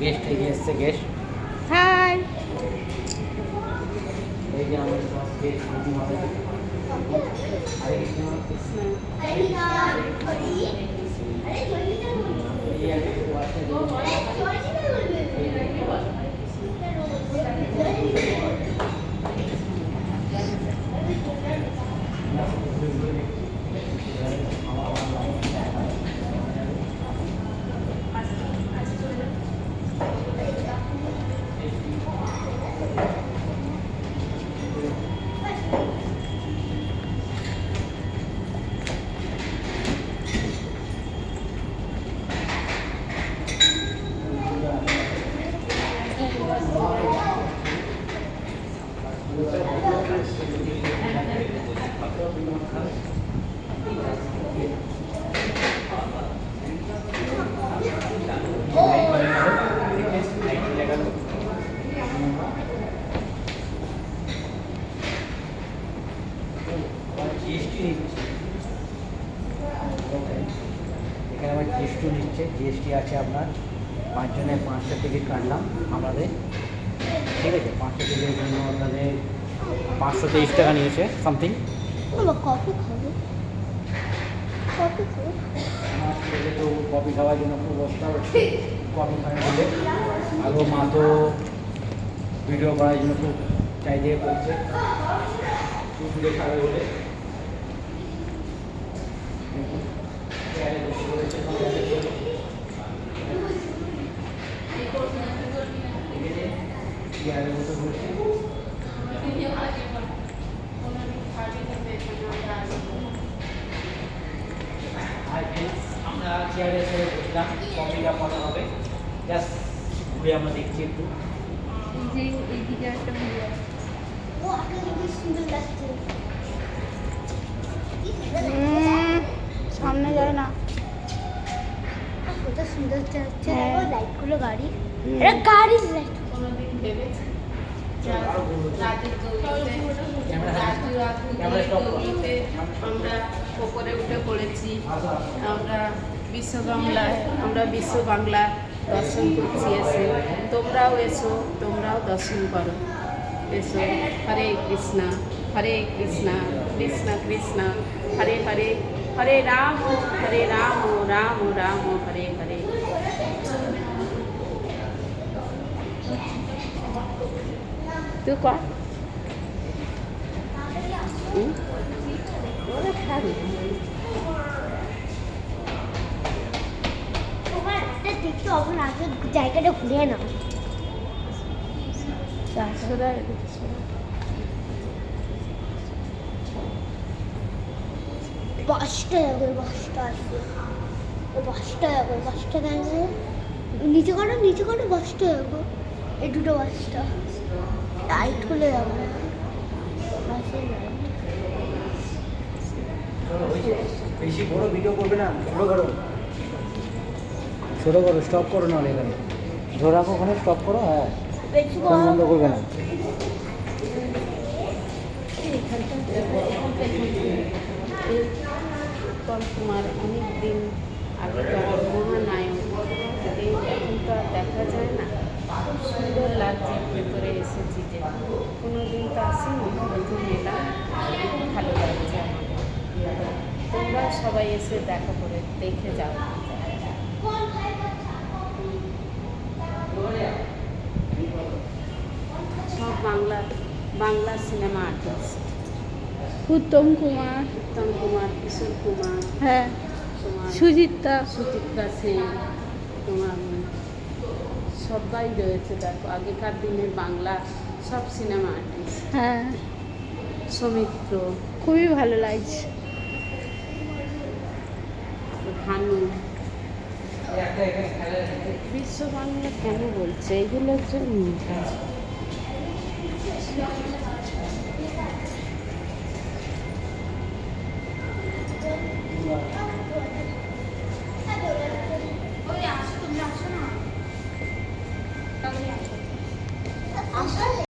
Guest এগিয়ে এসছে guest. High. এই যে আমাদের গেস্ট এখানে আমার জিএসটি নিচ্ছে। জিএসটি আছে আপনার 5 জনের 5টা টিকিট কাটলাম আমাদের, ঠিক আছে। 5টা টিকিটের জন্য আপনাদের 523 টাকা নিয়েছে সামথিং। কফি খাবো, কফি খাবো। আমার ছেলে তো কফি খাওয়ার জন্য খুব অবস্থা হচ্ছে, কফি খাবে বলে। আর ও মা তো ভিডিও করার জন্য খুব চাইতে করছে, খুব ভিডিও খাবে বলে। আমরা চেয়ারে এসে বসলাম, কফিটা করা হবে। জাস্ট ঘুরে আমরা দেখছি একটু। এইদিকে একটা সামনে যায় না, কত সুন্দর হচ্ছে লাইটগুলো। গাড়ি, এটা গাড়ির লাইট। কোনোদিন ভেবেছি আমরা ওপরে উঠে পড়েছি। আমরা বিশ্ব বাংলা দর্শন করছি এসে। তোমরাও এসো, তোমরাও দর্শন করো, এসো। হরে কৃষ্ণ কৃষ্ণ কৃষ্ণ হরে হরে, হরে রাম রাম রাম হরে হরে। তুই কর। দেখতে হবে না, জায়গাটা ঘুরিয়ে নাও। বাসটা যাবে, বাসটা আসবে, বাসটা যাবে, বাসটা গেছে নিচে করো বাসটা যাবো। এই দুটো বাসটা লাইট খুলে যাবো, বাসের লাইট। বেশি বড় ভিডিও করবে না, ছোটো করো, স্টপ করো। না এখানে ধরে রাখো, ওখানে স্টপ করো। হ্যাঁ, ফোন বন্ধ করবে না। উত্তম কুমার অনেক দিন আগেকার মহানায়ক, এখন তো আর দেখা যায় না। খুব সুন্দর লাগছে, ভেতরে এসেছি যে কোনোদিন তো আসিনি, প্রথম এলাম। খুব ভালো লাগছে আমাদের। তোমরা সবাই এসে দেখা করে দেখে যাও। সব বাংলা সিনেমা আর্টিস্ট। উত্তম কুমার, কিশোর কুমার, হ্যাঁ, তোমার সুচিত্রা সেন, তোমার সবাই রয়েছে। দেখো, আগেকার দিনের বাংলা সব সিনেমা আর্টিস্ট। হ্যাঁ, সৌমিত্র, খুবই ভালো লাগছে। ভানু। বিশ্ব বাংলা কেন বলছে এগুলোর জন্য?